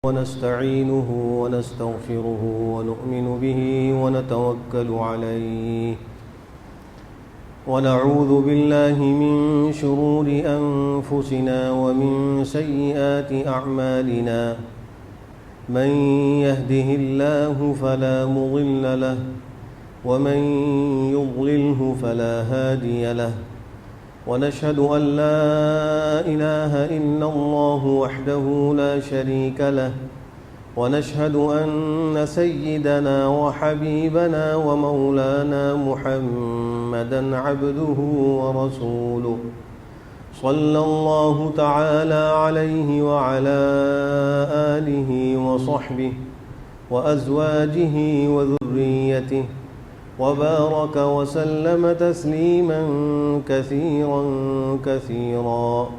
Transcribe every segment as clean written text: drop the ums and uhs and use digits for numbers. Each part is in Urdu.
ونستعينه ونستغفره ونؤمن به ونتوكل عليه ونعوذ بالله من شرور أنفسنا ومن سيئات أعمالنا من يهده الله فلا مضل له ومن يضلله فلا هادي له ونشهد أن لا إله إلا الله وحده لا شريك له ونشهد أن سيدنا وحبيبنا ومولانا محمدا عبده ورسوله صلى الله تعالى عليه وعلى آله وصحبه وأزواجه وذريته وبارك وسلم تسليما كثيرا كثيرا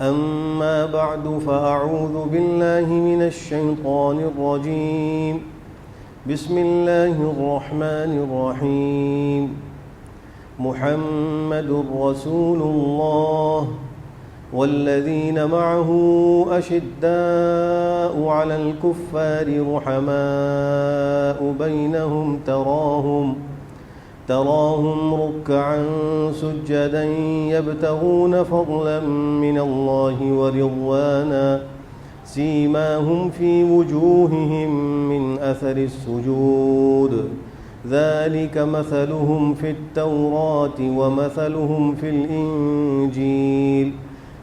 أما بعد فأعوذ بالله من الشيطان الرجيم بسم الله الرحمن الرحيم محمد رسول الله والذين معه أشداء على الكفار رحماء بينهم تراهم ركعا سجدا يبتغون فضلا من الله ورضوانا سيماهم في وجوههم من أثر السجود ذلك مثلهم في التوراة ومثلهم في الإنجيل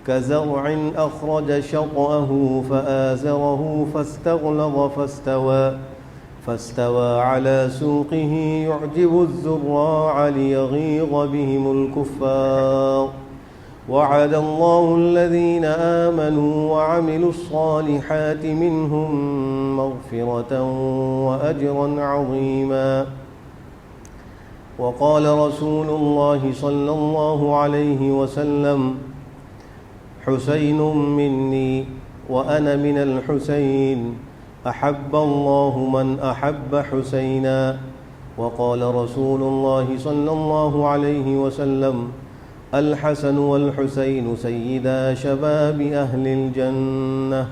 كزرع أخرج شطأه فآزره فاستغلظ فاستوى على سوقه يعجب الزراع ليغيظ بهم الكفار وعد الله الذين آمنوا وعملوا الصالحات منهم مغفرة وأجرا عظيما وقال رسول الله صلى الله عليه وسلم حسين مني وأنا من الحسين أحب الله من أحب حسينا وقال رسول الله صلى الله عليه وسلم الحسن والحسين سيدا شباب أهل الجنة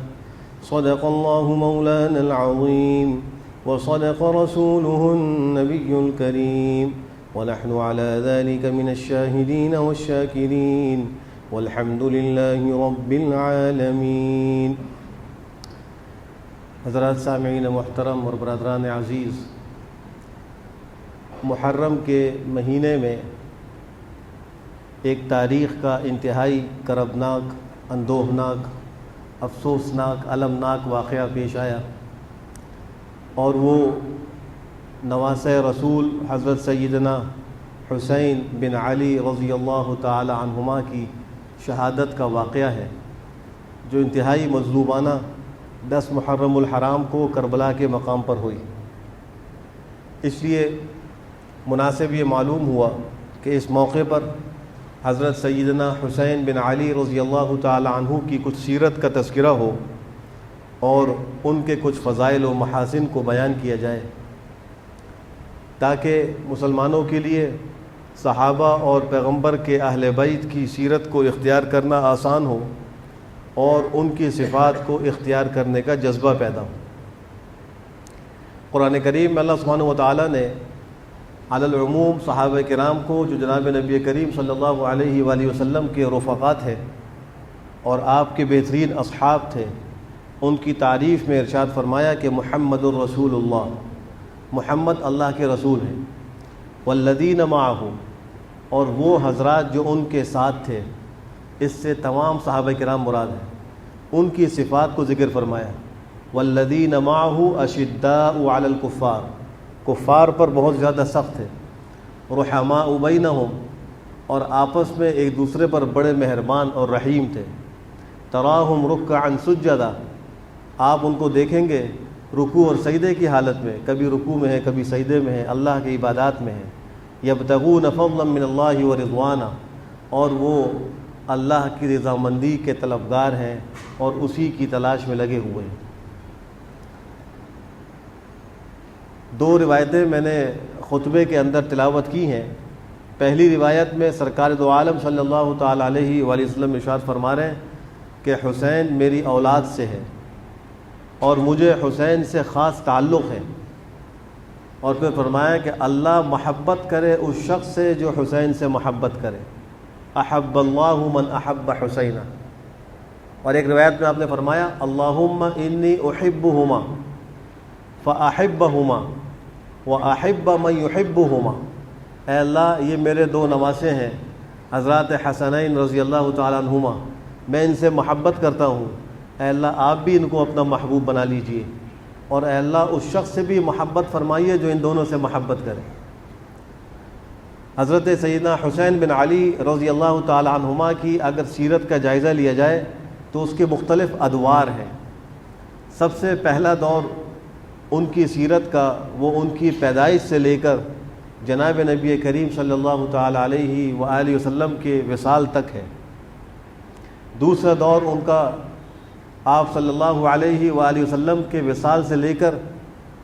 صدق الله مولانا العظيم وصدق رسوله النبي الكريم ونحن على ذلك من الشاهدين والشاكرين والحمد لله رب العالمین۔ حضرات سامعین محترم اور برادران عزیز، محرم کے مہینے میں ایک تاریخ کا انتہائی کربناک، اندوہناک، افسوسناک، المناک واقعہ پیش آیا، اور وہ نواسۂ رسول حضرت سیدنا حسین بن علی رضی اللہ تعالی عنہما کی شہادت کا واقعہ ہے، جو انتہائی مظلومانہ 10 محرم الحرام کو کربلا کے مقام پر ہوئی۔ اس لیے مناسب یہ معلوم ہوا کہ اس موقع پر حضرت سیدنا حسین بن علی رضی اللہ تعالی عنہ کی کچھ سیرت کا تذکرہ ہو اور ان کے کچھ فضائل و محاسن کو بیان کیا جائے، تاکہ مسلمانوں کے لیے صحابہ اور پیغمبر کے اہل بیت کی سیرت کو اختیار کرنا آسان ہو اور ان کی صفات کو اختیار کرنے کا جذبہ پیدا ہو۔ قرآن کریم میں اللہ سبحانہ وتعالیٰ نے علی العموم صحابہ کرام کو، جو جناب نبی کریم صلی اللہ علیہ وآلہ وسلم کے رفقات ہیں اور آپ کے بہترین اصحاب تھے، ان کی تعریف میں ارشاد فرمایا کہ محمد الرسول اللہ، محمد اللہ کے رسول ہیں، والذین معہ، اور وہ حضرات جو ان کے ساتھ تھے، اس سے تمام صحابہ کرام مراد ہیں، ان کی صفات کو ذکر فرمایا۔ والذین معہ اشداء علی الکفار، کفار پر بہت زیادہ سخت ہے، رحماء بینہم، اور آپس میں ایک دوسرے پر بڑے مہربان اور رحیم تھے۔ تراہم رکعا سجدا، آپ ان کو دیکھیں گے رکوع اور سجدے کی حالت میں، کبھی رکوع میں ہے، کبھی سجدے میں ہے، اللہ کی عبادات میں ہے۔ یبتغون فضلا من اللہ ورضوانا، اور وہ اللہ کی رضامندی کے طلبگار ہیں اور اسی کی تلاش میں لگے ہوئے ہیں۔ 2 روایتیں میں نے خطبے کے اندر تلاوت کی ہیں۔ پہلی روایت میں سرکار دو عالم صلی اللہ تعالیٰ علیہ وآلہ وسلم ارشاد فرما رہے ہیں کہ حسین میری اولاد سے ہے، اور مجھے حسین سے خاص تعلق ہے۔ اور پھر فرمایا کہ اللہ محبت کرے اس شخص سے جو حسین سے محبت کرے، احب اللہ من احب حسینہ۔ اور ایک روایت میں آپ نے فرمایا اللہم انی احبہما فاحبہما واحب من یحبہما، اے اللہ یہ میرے دو نواسے ہیں حضرات حسنین رضی اللہ تعالیٰ عنہما، میں ان سے محبت کرتا ہوں، اے اللہ آپ بھی ان کو اپنا محبوب بنا لیجئے، اور اے اللہ اس شخص سے بھی محبت فرمائیے جو ان دونوں سے محبت کرے۔ حضرت سیدنا حسین بن علی رضی اللہ تعالی عنہما کی اگر سیرت کا جائزہ لیا جائے تو اس کے مختلف ادوار ہیں۔ سب سے پہلا دور ان کی سیرت کا وہ ان کی پیدائش سے لے کر جناب نبی کریم صلی اللہ تعالی علیہ وآلہ وسلم کے وصال تک ہے۔ دوسرا دور ان کا آپ صلی اللہ علیہ وآلہ وسلم کے وصال سے لے کر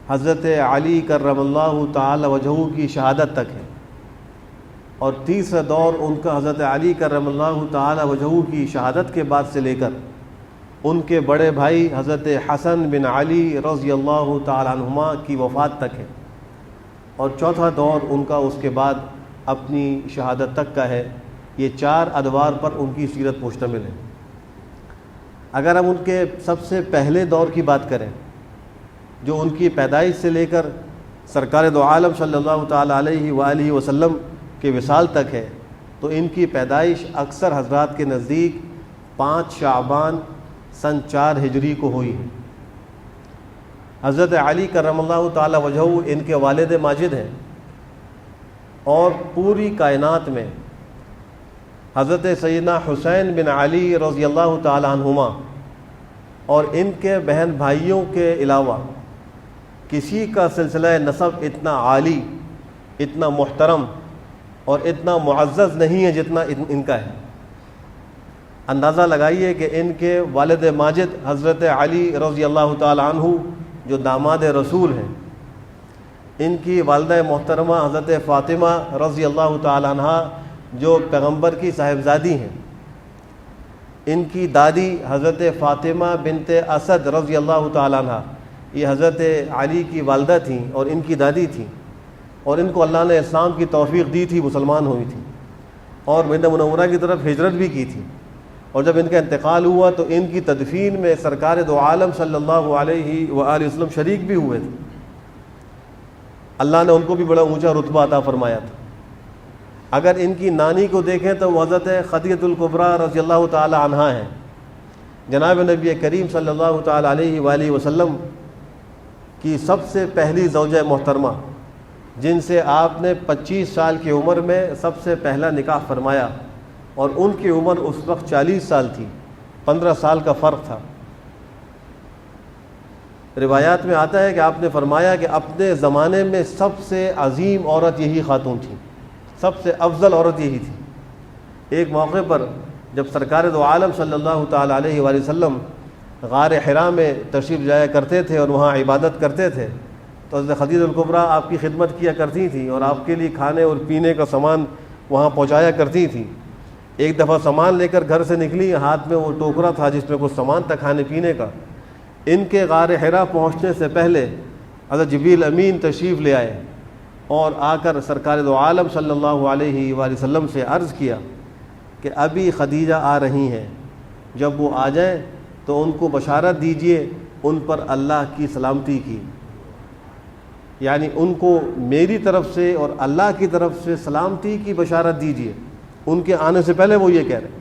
حضرت علی کرم اللہ تعالی وجہہ کی شہادت تک ہے، اور تیسرا دور ان کا حضرت علی کرم اللہ تعالی وجہہ کی شہادت کے بعد سے لے کر ان کے بڑے بھائی حضرت حسن بن علی رضی اللہ تعالی عنہما کی وفات تک ہے، اور چوتھا دور ان کا اس کے بعد اپنی شہادت تک کا ہے۔ یہ چار ادوار پر ان کی سیرت مشتمل ہے۔ اگر ہم ان کے سب سے پہلے دور کی بات کریں جو ان کی پیدائش سے لے کر سرکار دو عالم صلی اللہ تعالی علیہ وآلہ وسلم کے وصال تک ہے، تو ان کی پیدائش اکثر حضرات کے نزدیک 5 شعبان سن 4 ہجری کو ہوئی ہے۔ حضرت علی کرم اللہ تعالی وجہہ ان کے والد ماجد ہیں، اور پوری کائنات میں حضرت سیدنا حسین بن علی رضی اللہ تعالی عنہما اور ان کے بہن بھائیوں کے علاوہ کسی کا سلسلہ نسب اتنا عالی، اتنا محترم اور اتنا معزز نہیں ہے جتنا ان کا ہے۔ اندازہ لگائیے کہ ان کے والد ماجد حضرت علی رضی اللہ تعالی عنہ جو داماد رسول ہیں، ان کی والدہ محترمہ حضرت فاطمہ رضی اللہ تعالی عنہ جو پیغمبر کی صاحبزادی ہیں، ان کی دادی حضرت فاطمہ بنت اسد رضی اللہ تعالی عنہ یہ حضرت علی کی والدہ تھیں اور ان کی دادی تھیں، اور ان کو اللہ نے اسلام کی توفیق دی تھی، مسلمان ہوئی تھی اور مدینہ منورہ کی طرف ہجرت بھی کی تھی، اور جب ان کا انتقال ہوا تو ان کی تدفین میں سرکار دو عالم صلی اللہ علیہ وآلہ وسلم شریک بھی ہوئے تھے۔ اللہ نے ان کو بھی بڑا اونچا رتبہ عطا فرمایا تھا۔ اگر ان کی نانی کو دیکھیں تو وہ حضرت خدیجہ الکبریٰ رضی اللہ تعالی عنہا ہیں، جناب نبی کریم صلی اللہ تعالی علیہ وآلہ وسلم کی سب سے پہلی زوجہ محترمہ، جن سے آپ نے 25 سال کی عمر میں سب سے پہلا نکاح فرمایا، اور ان کی عمر اس وقت 40 سال تھی، 15 سال کا فرق تھا۔ روایات میں آتا ہے کہ آپ نے فرمایا کہ اپنے زمانے میں سب سے عظیم عورت یہی خاتون تھی، سب سے افضل عورت یہی تھی۔ ایک موقع پر جب سرکار دو عالم صلی اللہ تعالی علیہ وآلہ وسلم غار حرا میں تشریف جایا کرتے تھے اور وہاں عبادت کرتے تھے، تو حضرت خدیجہ الکبریٰ آپ کی خدمت کیا کرتی تھیں اور آپ کے لیے کھانے اور پینے کا سامان وہاں پہنچایا کرتی تھیں۔ ایک دفعہ سامان لے کر گھر سے نکلی، ہاتھ میں وہ ٹوکرا تھا جس میں کچھ سامان تھا کھانے پینے کا۔ ان کے غار حرا پہنچنے سے پہلے حضرت جبریل امین تشریف لے آئے اور آ کر سرکار دو عالم صلی اللہ علیہ وآلہ وسلم سے عرض کیا کہ ابھی خدیجہ آ رہی ہیں، جب وہ آ جائیں تو ان کو بشارت دیجئے ان پر اللہ کی سلامتی کی، یعنی ان کو میری طرف سے اور اللہ کی طرف سے سلامتی کی بشارت دیجئے۔ ان کے آنے سے پہلے وہ یہ کہہ رہے۔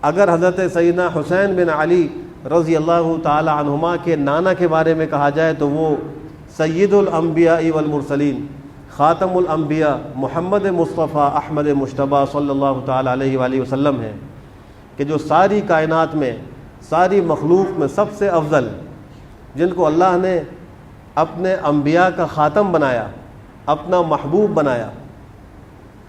اگر حضرت سیدنا حسین بن علی رضی اللہ تعالی عنہما کے نانا کے بارے میں کہا جائے تو وہ سید الانبیاء والمرسلین، خاتم الانبیاء محمد مصطفیٰ احمد مجتبیٰ صلی اللہ تعالی علیہ وآلہ وسلم ہیں، کہ جو ساری کائنات میں، ساری مخلوق میں سب سے افضل، جن کو اللہ نے اپنے انبیاء کا خاتم بنایا، اپنا محبوب بنایا،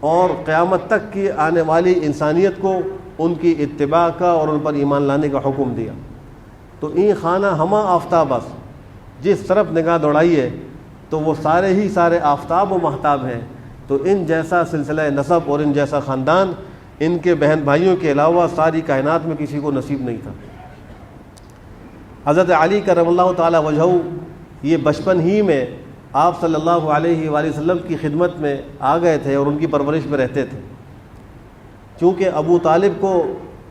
اور قیامت تک کی آنے والی انسانیت کو ان کی اتباع کا اور ان پر ایمان لانے کا حکم دیا۔ تو این خانہ ہما آفتاب است، جس طرف نگاہ دوڑائیے تو وہ سارے ہی سارے آفتاب و مہتاب ہیں۔ تو ان جیسا سلسلہ نسب اور ان جیسا خاندان ان کے بہن بھائیوں کے علاوہ ساری کائنات میں کسی کو نصیب نہیں تھا۔ حضرت علی کرم اللہ تعالی وجہہ یہ بچپن ہی میں آپ صلی اللہ علیہ وآلہ وسلم کی خدمت میں آ گئے تھے اور ان کی پرورش میں رہتے تھے۔ چونکہ ابو طالب کو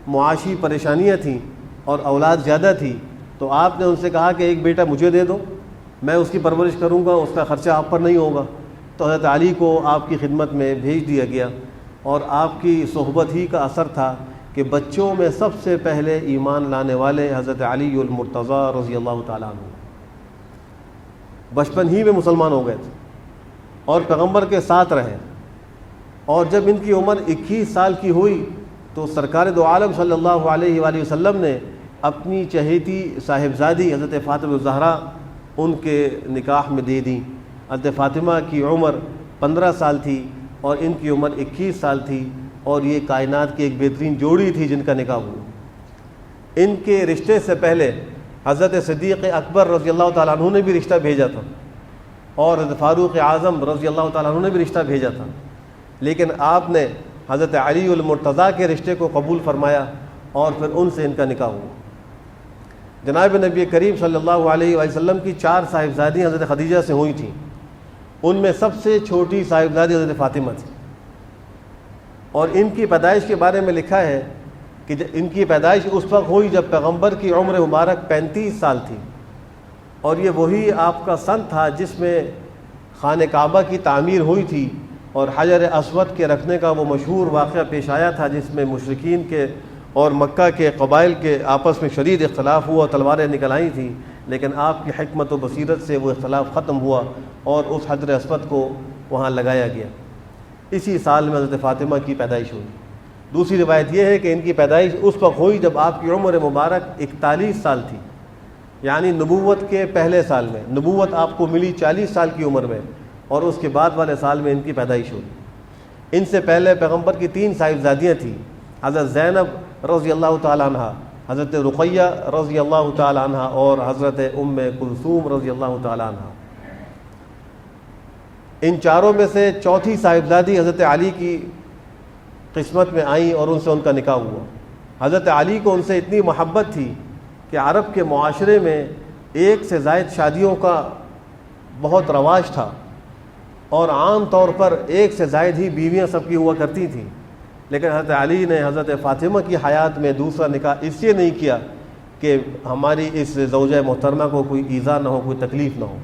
معاشی پریشانیاں تھیں اور اولاد زیادہ تھی، تو آپ نے ان سے کہا کہ ایک بیٹا مجھے دے دو، میں اس کی پرورش کروں گا، اس کا خرچہ آپ پر نہیں ہوگا۔ تو حضرت علی کو آپ کی خدمت میں بھیج دیا گیا، اور آپ کی صحبت ہی کا اثر تھا کہ بچوں میں سب سے پہلے ایمان لانے والے حضرت علی المرتضیٰ رضی اللہ تعالیٰ عنہ بچپن ہی میں مسلمان ہو گئے تھے اور پیغمبر کے ساتھ رہے، اور جب ان کی عمر 21 سال کی ہوئی تو سرکار دو عالم صلی اللہ علیہ وآلہ وسلم نے اپنی چہیتی صاحبزادی حضرت فاطمہ الزہرا ان کے نکاح میں دے دیں۔ حضرت فاطمہ کی عمر 15 سال تھی اور ان کی عمر 21 سال تھی، اور یہ کائنات کی ایک بہترین جوڑی تھی جن کا نکاح ہوا۔ ان کے رشتے سے پہلے حضرت صدیق اکبر رضی اللہ تعالیٰ عنہ نے بھی رشتہ بھیجا تھا، اور حضرت فاروق اعظم رضی اللہ تعالیٰ عنہ نے بھی رشتہ بھیجا تھا، لیکن آپ نے حضرت علی المرتضیٰ کے رشتے کو قبول فرمایا اور پھر ان سے ان کا نکاح ہوا۔ جناب نبی کریم صلی اللہ علیہ وآلہ وسلم کی 4 صاحبزادیاں حضرت خدیجہ سے ہوئی تھیں، ان میں سب سے چھوٹی صاحبزادی حضرت فاطمہ تھی، اور ان کی پیدائش کے بارے میں لکھا ہے کہ ان کی پیدائش اس وقت ہوئی جب پیغمبر کی عمر مبارک 35 سال تھی، اور یہ وہی آپ کا سن تھا جس میں خانہ کعبہ کی تعمیر ہوئی تھی اور حجر اسود کے رکھنے کا وہ مشہور واقعہ پیش آیا تھا، جس میں مشرکین کے اور مکہ کے قبائل کے آپس میں شدید اختلاف ہوا، تلواریں نکل آئی تھیں، لیکن آپ کی حکمت و بصیرت سے وہ اختلاف ختم ہوا اور اس حجر اسود کو وہاں لگایا گیا۔ اسی سال میں حضرت فاطمہ کی پیدائش ہوئی۔ دوسری روایت یہ ہے کہ ان کی پیدائش اس وقت ہوئی جب آپ کی عمر مبارک 41 سال تھی، یعنی نبوت کے پہلے سال میں۔ نبوت آپ کو ملی 40 سال کی عمر میں، اور اس کے بعد والے سال میں ان کی پیدائش ہوئی۔ ان سے پہلے پیغمبر کی 3 صاحبزادیاں تھیں، حضرت زینب رضی اللہ تعالیٰ عنہ، حضرت رقیہ رضی اللہ تعالیٰ عنہ، اور حضرت ام کلثوم رضی اللہ تعالیٰ عنہ۔ ان چاروں میں سے چوتھی صاحبزادی حضرت علی کی قسمت میں آئیں اور ان سے ان کا نکاح ہوا۔ حضرت علی کو ان سے اتنی محبت تھی کہ عرب کے معاشرے میں 1 سے زائد شادیوں کا بہت رواج تھا، اور عام طور پر 1 سے زائد ہی بیویاں سب کی ہوا کرتی تھیں، لیکن حضرت علی نے حضرت فاطمہ کی حیات میں دوسرا نکاح اس لیے نہیں کیا کہ ہماری اس زوجہ محترمہ کو کوئی ایذا نہ ہو، کوئی تکلیف نہ ہو،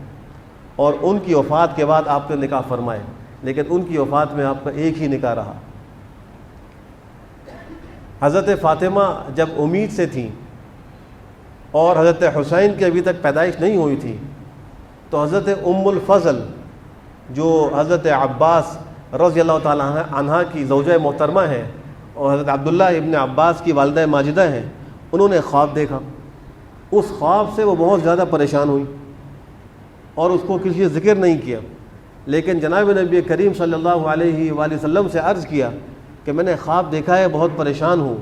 اور ان کی وفات کے بعد آپ نے نکاح فرمائے، لیکن ان کی وفات میں آپ کا ایک ہی نکاح رہا۔ حضرت فاطمہ جب امید سے تھیں اور حضرت حسین کی ابھی تک پیدائش نہیں ہوئی تھی، تو حضرت ام الفضل جو حضرت عباس رضی اللہ تعالیٰ عنہ کی زوجہ محترمہ ہیں اور حضرت عبداللہ ابن عباس کی والدہ ماجدہ ہیں، انہوں نے خواب دیکھا۔ اس خواب سے وہ بہت زیادہ پریشان ہوئی اور اس کو کسی ذکر نہیں کیا، لیکن جناب نبی کریم صلی اللہ علیہ وآلہ وسلم سے عرض کیا کہ میں نے خواب دیکھا ہے، بہت پریشان ہوں،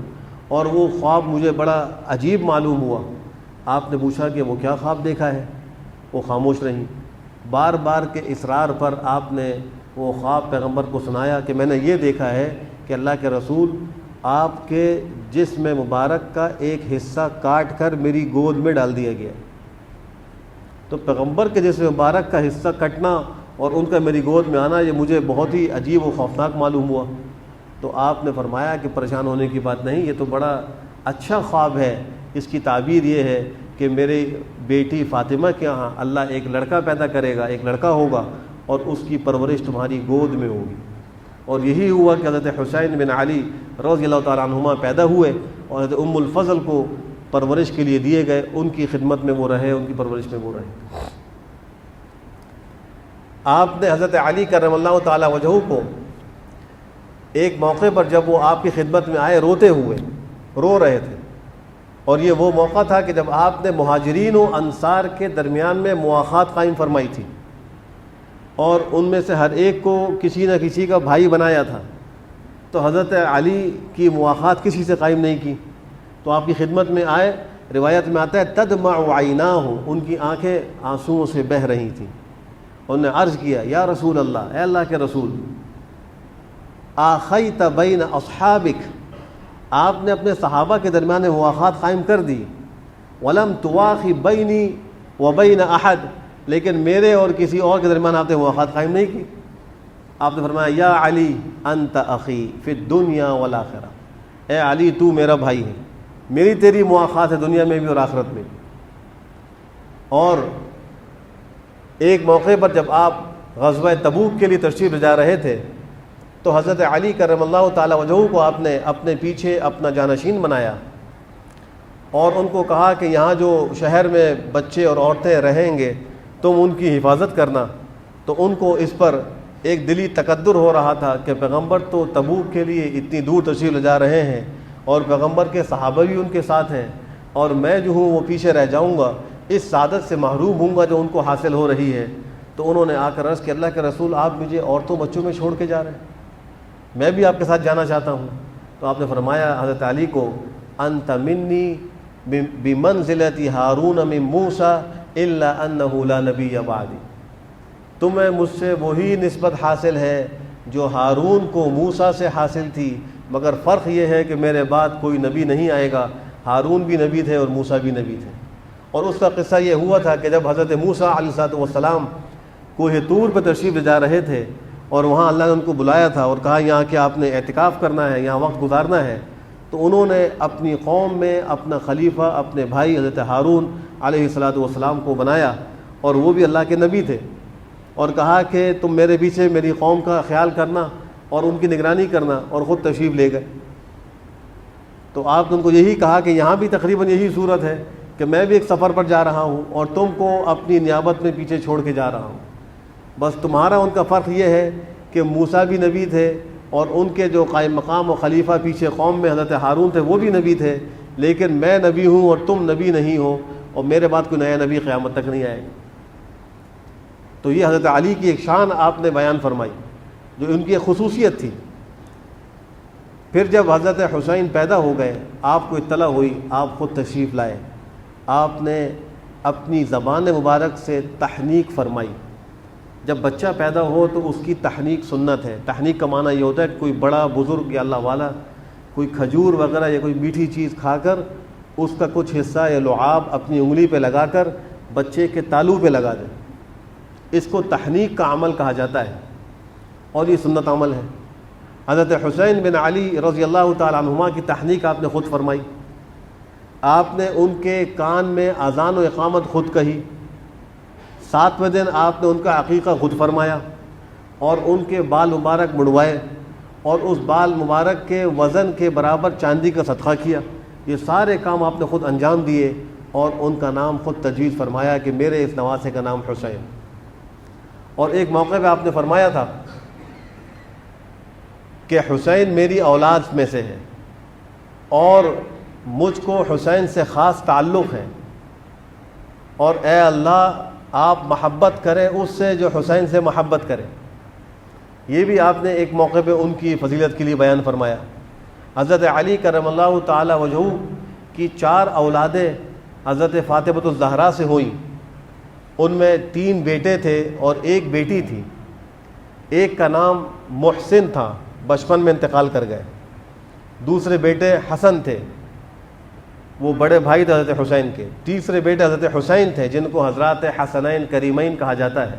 اور وہ خواب مجھے بڑا عجیب معلوم ہوا۔ آپ نے پوچھا کہ وہ کیا خواب دیکھا ہے؟ وہ خاموش رہیں۔ بار بار کے اصرار پر آپ نے وہ خواب پیغمبر کو سنایا کہ میں نے یہ دیکھا ہے کہ اللہ کے رسول آپ کے جسم مبارک کا ایک حصہ کاٹ کر میری گود میں ڈال دیا گیا۔ تو پیغمبر کے جسم مبارک کا حصہ کٹنا اور ان کا میری گود میں آنا، یہ مجھے بہت ہی عجیب و خوفناک معلوم ہوا۔ تو آپ نے فرمایا کہ پریشان ہونے کی بات نہیں، یہ تو بڑا اچھا خواب ہے۔ اس کی تعبیر یہ ہے کہ میری بیٹی فاطمہ کے یہاں اللہ ایک لڑکا پیدا کرے گا، ایک لڑکا ہوگا، اور اس کی پرورش تمہاری گود میں ہوگی۔ اور یہی ہوا کہ حضرت حسین بن علی رضی اللہ تعالیٰ عنہما پیدا ہوئے، اور حضرت ام الفضل کو پرورش کے لیے دیے گئے، ان کی خدمت میں وہ رہے، ان کی پرورش میں وہ رہے۔ آپ نے حضرت علی کرم اللہ تعالیٰ وجہہ کو ایک موقع پر جب وہ آپ کی خدمت میں آئے روتے ہوئے، رو رہے تھے، اور یہ وہ موقع تھا کہ جب آپ نے مہاجرین و انصار کے درمیان میں مواخات قائم فرمائی تھی، اور ان میں سے ہر ایک کو کسی نہ کسی کا بھائی بنایا تھا، تو حضرت علی کی مواخات کسی سے قائم نہیں کی، تو آپ کی خدمت میں آئے۔ روایت میں آتا ہے تدمع عیناہ، ان کی آنکھیں آنسوؤں سے بہہ رہی تھیں۔ انہوں نے عرض کیا یا رسول اللہ، اے اللہ کے رسول، آخیت بین اصحابک، آپ نے اپنے صحابہ کے درمیان مواخات قائم کر دی، ولم تواخی بینی وبین احد، لیکن میرے اور کسی اور کے درمیان آپ نے مواخات قائم نہیں کی. آپ نے فرمایا یا علی انت اخی فی الدنیا والآخرہ، اے علی تو میرا بھائی ہے، میری تیری مواخات ہے دنیا میں بھی اور آخرت میں. اور ایک موقع پر جب آپ غزوہ تبوک کے لیے تشریف لے جا رہے تھے تو حضرت علی کرم اللہ تعالی وجہہ کو آپ نے اپنے پیچھے اپنا جانشین بنایا اور ان کو کہا کہ یہاں جو شہر میں بچے اور عورتیں رہیں گے تم ان کی حفاظت کرنا. تو ان کو اس پر ایک دلی تقدر ہو رہا تھا کہ پیغمبر تو تبوک کے لیے اتنی دور تشریف لے جا رہے ہیں اور پیغمبر کے صحابہ بھی ان کے ساتھ ہیں، اور میں جو ہوں وہ پیچھے رہ جاؤں گا، اس سعادت سے محروم ہوں گا جو ان کو حاصل ہو رہی ہے. تو انہوں نے آ کر عرض کہ اللہ کے رسول آپ مجھے عورتوں بچوں میں چھوڑ کے جا رہے ہیں، میں بھی آپ کے ساتھ جانا چاہتا ہوں. تو آپ نے فرمایا حضرت علی کو انت منی بمنزلت ہارون من موسیٰ الا انہ لا نبی بعدی، تمہیں مجھ سے وہی نسبت حاصل ہے جو ہارون کو موسیٰ سے حاصل تھی، مگر فرق یہ ہے کہ میرے بعد کوئی نبی نہیں آئے گا. ہارون بھی نبی تھے اور موسیٰ بھی نبی تھے. اور اس کا قصہ یہ ہوا تھا کہ جب حضرت موسیٰ علیہ السلام کوہ طور پہ تشریف لے جا رہے تھے اور وہاں اللہ نے ان کو بلایا تھا اور کہا یہاں کہ آپ نے اعتکاف کرنا ہے، یہاں وقت گزارنا ہے، تو انہوں نے اپنی قوم میں اپنا خلیفہ اپنے بھائی حضرت ہارون علیہ السلام کو بنایا، اور وہ بھی اللہ کے نبی تھے، اور کہا کہ تم میرے پیچھے میری قوم کا خیال کرنا اور ان کی نگرانی کرنا، اور خود تشریف لے گئے. تو آپ نے ان کو یہی کہا کہ یہاں بھی تقریباً یہی صورت ہے کہ میں بھی ایک سفر پر جا رہا ہوں اور تم کو اپنی نیابت میں پیچھے چھوڑ کے جا رہا ہوں. بس تمہارا ان کا فرق یہ ہے کہ موسیٰ بھی نبی تھے اور ان کے جو قائم مقام و خلیفہ پیچھے قوم میں حضرت ہارون تھے وہ بھی نبی تھے، لیکن میں نبی ہوں اور تم نبی نہیں ہو، اور میرے بعد کوئی نیا نبی قیامت تک نہیں آئے گا. تو یہ حضرت علی کی ایک شان آپ نے بیان فرمائی جو ان کی ایک خصوصیت تھی. پھر جب حضرت حسین پیدا ہو گئے آپ کو اطلاع ہوئی، آپ خود تشریف لائے، آپ نے اپنی زبان مبارک سے تحنیک فرمائی. جب بچہ پیدا ہو تو اس کی تحنیک سنت ہے. تحنیک کا معنی یہ ہوتا ہے کہ کوئی بڑا بزرگ یا اللہ والا کوئی کھجور وغیرہ یا کوئی میٹھی چیز کھا کر اس کا کچھ حصہ یا لعاب اپنی انگلی پہ لگا کر بچے کے تالو پہ لگا دے، اس کو تحنیک کا عمل کہا جاتا ہے، اور یہ سنت عمل ہے. حضرت حسین بن علی رضی اللہ تعالی عنہما کی تحنیک آپ نے خود فرمائی. آپ نے ان کے کان میں اذان و اقامت خود کہی. 7ویں دن آپ نے ان کا عقیقہ خود فرمایا اور ان کے بال مبارک مڑوائے اور اس بال مبارک کے وزن کے برابر چاندی کا صدقہ کیا. یہ سارے کام آپ نے خود انجام دیے اور ان کا نام خود تجویز فرمایا کہ میرے اس نواسے کا نام حسین. اور ایک موقع پہ آپ نے فرمایا تھا کہ حسین میری اولاد میں سے ہے اور مجھ کو حسین سے خاص تعلق ہے، اور اے اللہ آپ محبت کریں اس سے جو حسین سے محبت کرے. یہ بھی آپ نے ایک موقع پہ ان کی فضیلت کے لیے بیان فرمایا. حضرت علی کرم اللہ تعالی وجہہ کی 4 اولادیں حضرت فاطمہ الزہرا سے ہوئیں. ان میں 3 بیٹے تھے اور 1 بیٹی تھی. ایک کا نام محسن تھا، بچپن میں انتقال کر گئے. دوسرے بیٹے حسن تھے، وہ بڑے بھائی تھے حضرت حسین کے. تیسرے بیٹے حضرت حسین تھے جن کو حضرات حسنین کریمین کہا جاتا ہے.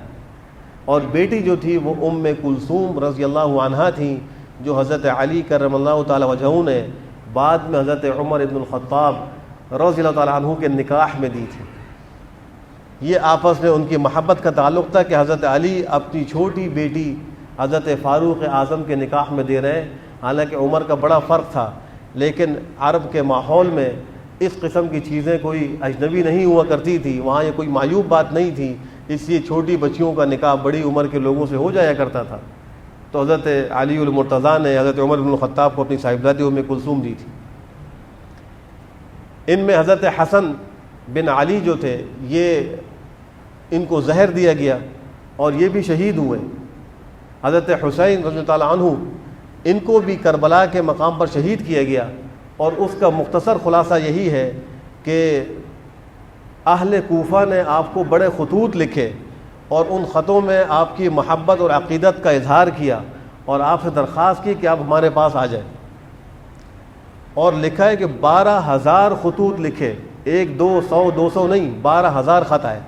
اور بیٹی جو تھی وہ ام کلثوم رضی اللہ عنہا تھیں جو حضرت علی کرم اللہ تعالی وجہہ نے بعد میں حضرت عمر بن الخطاب رضی اللہ تعالی عنہ کے نکاح میں دی تھی. یہ آپس میں ان کی محبت کا تعلق تھا کہ حضرت علی اپنی چھوٹی بیٹی حضرت فاروق اعظم کے نکاح میں دے رہے. حالانکہ عمر کا بڑا فرق تھا، لیکن عرب کے ماحول میں اس قسم کی چیزیں کوئی اجنبی نہیں ہوا کرتی تھی، وہاں یہ کوئی معیوب بات نہیں تھی، اس لیے چھوٹی بچیوں کا نکاح بڑی عمر کے لوگوں سے ہو جایا کرتا تھا. تو حضرت علی المرتضیٰ نے حضرت عمر بن الخطاب کو اپنی صاحبزادی ام کلثوم دی تھی. ان میں حضرت حسن بن علی جو تھے یہ ان کو زہر دیا گیا اور یہ بھی شہید ہوئے. حضرت حسین رضی اللہ عنہ ان کو بھی کربلا کے مقام پر شہید کیا گیا. اور اس کا مختصر خلاصہ یہی ہے کہ اہل کوفہ نے آپ کو بڑے خطوط لکھے اور ان خطوں میں آپ کی محبت اور عقیدت کا اظہار کیا اور آپ سے درخواست کی کہ آپ ہمارے پاس آ جائیں. اور لکھا ہے کہ 12,000 خطوط لکھے 1 2 100 200 نہیں 12,000 خط آئے۔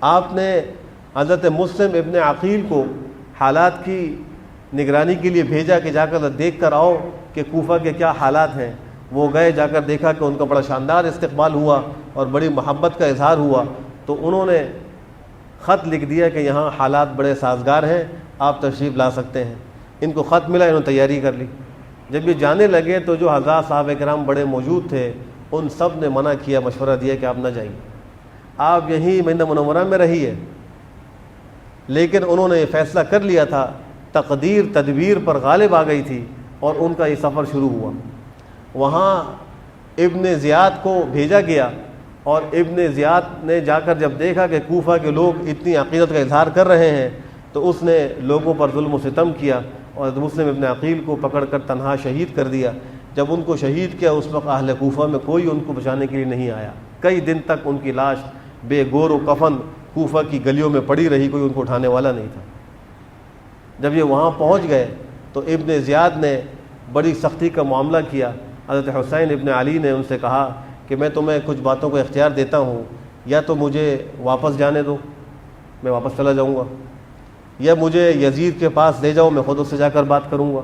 آپ نے حضرت مسلم ابن عقیل کو حالات کی نگرانی کے لیے بھیجا کہ جا کر دیکھ کر آؤ کہ کوفہ کے کیا حالات ہیں۔ وہ گئے، جا کر دیکھا کہ ان کا بڑا شاندار استقبال ہوا اور بڑی محبت کا اظہار ہوا، تو انہوں نے خط لکھ دیا کہ یہاں حالات بڑے سازگار ہیں، آپ تشریف لا سکتے ہیں۔ ان کو خط ملا، انہوں نے تیاری کر لی۔ جب یہ جانے لگے تو جو حضرات صحابہ کرام بڑے موجود تھے ان سب نے منع کیا، مشورہ دیا کہ آپ نہ جائیے، آپ یہیں مدینہ منورہ میں رہیے۔ لیکن انہوں نے یہ فیصلہ کر لیا تھا، تقدیر تدبیر پر غالب آ گئی تھی اور ان کا یہ سفر شروع ہوا۔ وہاں ابن زیاد کو بھیجا گیا اور ابن زیاد نے جا کر جب دیکھا کہ کوفہ کے لوگ اتنی عقیدت کا اظہار کر رہے ہیں تو اس نے لوگوں پر ظلم و ستم کیا اور مسلم ابن عقیل کو پکڑ کر تنہا شہید کر دیا۔ جب ان کو شہید کیا اس وقت اہل کوفہ میں کوئی ان کو بچانے کے لیے نہیں آیا، کئی دن تک ان کی لاش بے گور و کفن کوفہ کی گلیوں میں پڑی رہی، کوئی ان کو اٹھانے والا نہیں تھا۔ جب یہ وہاں پہنچ گئے تو ابن زیاد نے بڑی سختی کا معاملہ کیا۔ حضرت حسین ابن علی نے ان سے کہا کہ میں تمہیں کچھ باتوں کا اختیار دیتا ہوں، یا تو مجھے واپس جانے دو، میں واپس چلا جاؤں گا، یا مجھے یزید کے پاس لے جاؤ، میں خود اس سے جا کر بات کروں گا،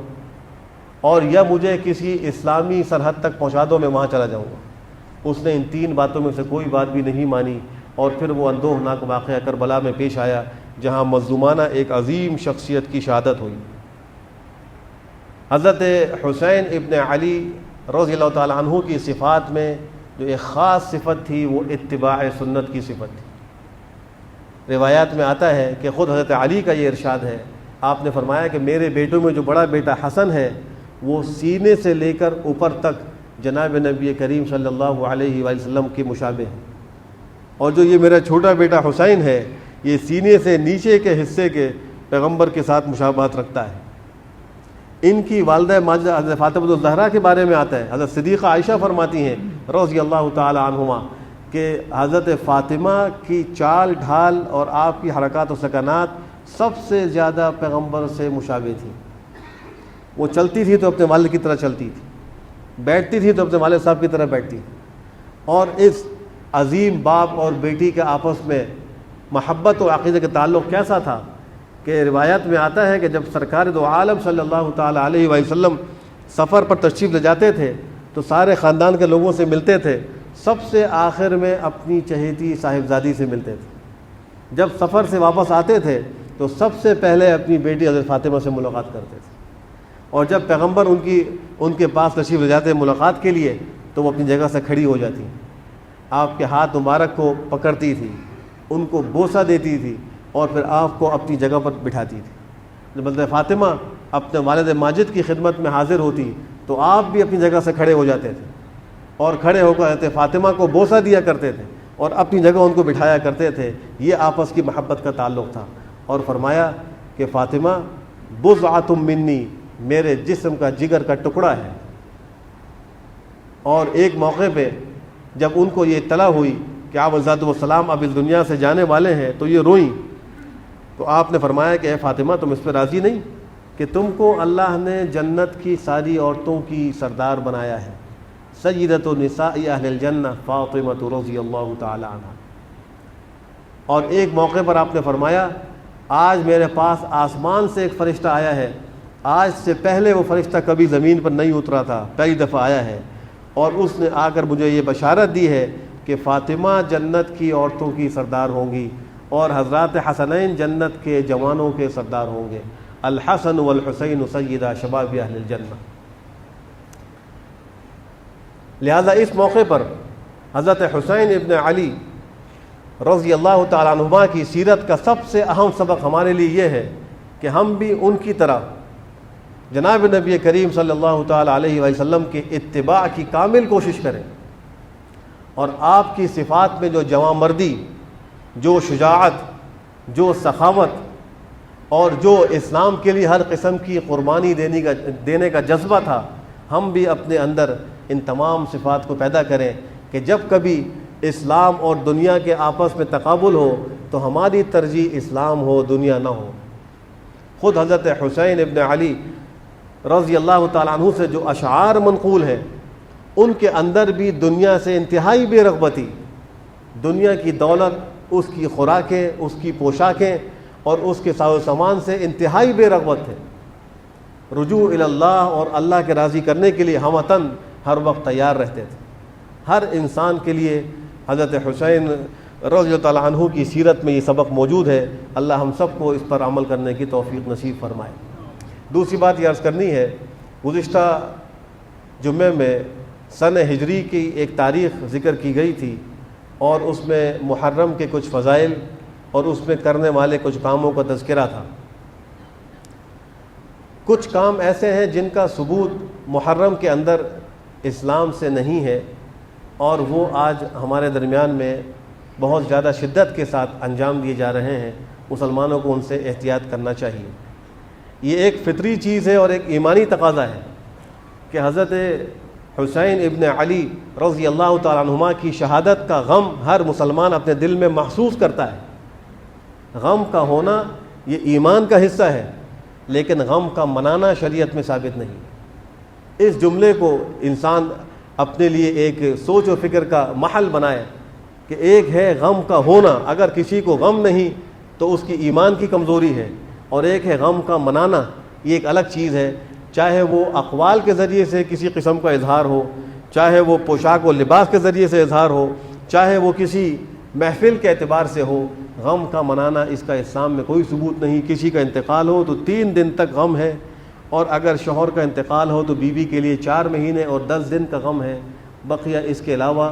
اور یا مجھے کسی اسلامی سرحد تک پہنچا دو، میں وہاں چلا جاؤں گا۔ اس نے ان 3 باتوں میں سے کوئی بات بھی نہیں مانی، اور پھر وہ اندوہناک واقعہ کربلا میں پیش آیا جہاں مظلومانہ ایک عظیم شخصیت کی شہادت ہوئی۔ حضرت حسین ابن علی رضی اللہ تعالیٰ عنہ کی صفات میں جو ایک خاص صفت تھی وہ اتباع سنت کی صفت تھی۔ روایات میں آتا ہے کہ خود حضرت علی کا یہ ارشاد ہے، آپ نے فرمایا کہ میرے بیٹوں میں جو بڑا بیٹا حسن ہے وہ سینے سے لے کر اوپر تک جناب نبی کریم صلی اللہ علیہ وآلہ وسلم کے مشابہ ہے، اور جو یہ میرا چھوٹا بیٹا حسین ہے یہ سینے سے نیچے کے حصے کے پیغمبر کے ساتھ مشابہت رکھتا ہے۔ ان کی والدہ ماجدہ حضرت فاطمہ الزہرا کے بارے میں آتا ہے، حضرت صدیقہ عائشہ فرماتی ہیں رضی اللہ تعالی عنہما کہ حضرت فاطمہ کی چال ڈھال اور آپ کی حرکات و سکنات سب سے زیادہ پیغمبر سے مشابہ تھی۔ وہ چلتی تھی تو اپنے والد کی طرح چلتی تھی، بیٹھتی تھی تو اپنے والد صاحب کی طرح بیٹھتی تھی، اور اس عظیم باپ اور بیٹی کے آپس میں محبت و عقیدے کا تعلق کیسا تھا کہ روایت میں آتا ہے کہ جب سرکار دو عالم صلی اللہ تعالی علیہ وآلہ وسلم سفر پر تشریف لے جاتے تھے تو سارے خاندان کے لوگوں سے ملتے تھے، سب سے آخر میں اپنی چہیتی صاحبزادی سے ملتے تھے۔ جب سفر سے واپس آتے تھے تو سب سے پہلے اپنی بیٹی حضرت فاطمہ سے ملاقات کرتے تھے، اور جب پیغمبر ان کے پاس تشریف لے جاتے ملاقات کے لیے تو وہ اپنی جگہ سے کھڑی ہو جاتی، آپ کے ہاتھ مبارک کو پکڑتی تھی، ان کو بوسہ دیتی تھی اور پھر آپ کو اپنی جگہ پر بٹھاتی تھی۔ جب حضرت فاطمہ اپنے والد ماجد کی خدمت میں حاضر ہوتی تو آپ بھی اپنی جگہ سے کھڑے ہو جاتے تھے اور کھڑے ہو کر حضرت فاطمہ کو بوسہ دیا کرتے تھے اور اپنی جگہ ان کو بٹھایا کرتے تھے۔ یہ آپس کی محبت کا تعلق تھا، اور فرمایا کہ فاطمہ بضعۃ منی، میرے جسم کا جگر کا ٹکڑا ہے۔ اور ایک موقع پہ جب ان کو یہ اطلاع ہوئی کہ آپ علیہ السلام اب اس دنیا سے جانے والے ہیں تو یہ روئیں، تو آپ نے فرمایا کہ اے فاطمہ تم اس پہ راضی نہیں کہ تم کو اللہ نے جنت کی ساری عورتوں کی سردار بنایا ہے، سیدۃ النساء اہل الجنہ فاطمہ رضی اللہ تعالی عنہا۔ اور ایک موقع پر آپ نے فرمایا آج میرے پاس آسمان سے ایک فرشتہ آیا ہے، آج سے پہلے وہ فرشتہ کبھی زمین پر نہیں اترا تھا، پہلی دفعہ آیا ہے، اور اس نے آ کر مجھے یہ بشارت دی ہے کہ فاطمہ جنت کی عورتوں کی سردار ہوں گی اور حضرات حسنین جنت کے جوانوں کے سردار ہوں گے، الحسن والحسین سیدا شباب اہل الجنہ۔ لہذا اس موقع پر حضرت حسین ابن علی رضی اللہ تعالیٰ عنہما کی سیرت کا سب سے اہم سبق ہمارے لیے یہ ہے کہ ہم بھی ان کی طرح جناب نبی کریم صلی اللہ تعالیٰ علیہ وآلہ وسلم کے اتباع کی کامل کوشش کریں، اور آپ کی صفات میں جو جواں مردی، جو شجاعت، جو سخاوت اور جو اسلام کے لیے ہر قسم کی قربانی دینے کا جذبہ تھا، ہم بھی اپنے اندر ان تمام صفات کو پیدا کریں کہ جب کبھی اسلام اور دنیا کے آپس میں تقابل ہو تو ہماری ترجیح اسلام ہو، دنیا نہ ہو۔ خود حضرت حسین ابن علی رضی اللہ تعالیٰ عنہ سے جو اشعار منقول ہیں ان کے اندر بھی دنیا سے انتہائی بے رغبتی، دنیا کی دولت، اس کی خوراکیں، اس کی پوشاکیں اور اس کے ساز و سامان سے انتہائی بے رغبت تھے۔ رجوع الی اللہ اور اللہ کے راضی کرنے کے لیے ہمتاً ہر وقت تیار رہتے تھے۔ ہر انسان کے لیے حضرت حسین رضی اللہ تعالیٰ عنہ کی سیرت میں یہ سبق موجود ہے۔ اللہ ہم سب کو اس پر عمل کرنے کی توفیق نصیب فرمائے۔ دوسری بات یہ عرض کرنی ہے، گزشتہ جمعے میں سن ہجری کی ایک تاریخ ذکر کی گئی تھی اور اس میں محرم کے کچھ فضائل اور اس میں کرنے والے کچھ کاموں کا تذکرہ تھا۔ کچھ کام ایسے ہیں جن کا ثبوت محرم کے اندر اسلام سے نہیں ہے اور وہ آج ہمارے درمیان میں بہت زیادہ شدت کے ساتھ انجام دیے جا رہے ہیں۔ مسلمانوں کو ان سے احتیاط کرنا چاہیے۔ یہ ایک فطری چیز ہے اور ایک ایمانی تقاضا ہے کہ حضرت حسین ابن علی رضی اللہ تعالیٰ عنہما کی شہادت کا غم ہر مسلمان اپنے دل میں محسوس کرتا ہے۔ غم کا ہونا یہ ایمان کا حصہ ہے، لیکن غم کا منانا شریعت میں ثابت نہیں۔ اس جملے کو انسان اپنے لیے ایک سوچ و فکر کا محل بنائے کہ ایک ہے غم کا ہونا، اگر کسی کو غم نہیں تو اس کی ایمان کی کمزوری ہے، اور ایک ہے غم کا منانا، یہ ایک الگ چیز ہے۔ چاہے وہ اقوال کے ذریعے سے کسی قسم کا اظہار ہو، چاہے وہ پوشاک و لباس کے ذریعے سے اظہار ہو، چاہے وہ کسی محفل کے اعتبار سے ہو، غم کا منانا اس کا اسلام میں کوئی ثبوت نہیں۔ کسی کا انتقال ہو تو 3 دن تک غم ہے، اور اگر شوہر کا انتقال ہو تو بیوی کے لیے 4 مہینے اور 10 دن کا غم ہے۔ بقیہ اس کے علاوہ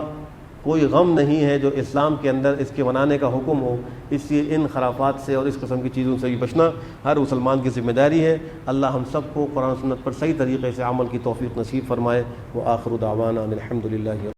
کوئی غم نہیں ہے جو اسلام کے اندر اس کے منانے کا حکم ہو۔ اس لیے ان خرافات سے اور اس قسم کی چیزوں سے بھی بچنا ہر مسلمان کی ذمہ داری ہے۔ اللہ ہم سب کو قرآن و سنت پر صحیح طریقے سے عمل کی توفیق نصیب فرمائے۔ وآخر دعوانا الحمد للہ۔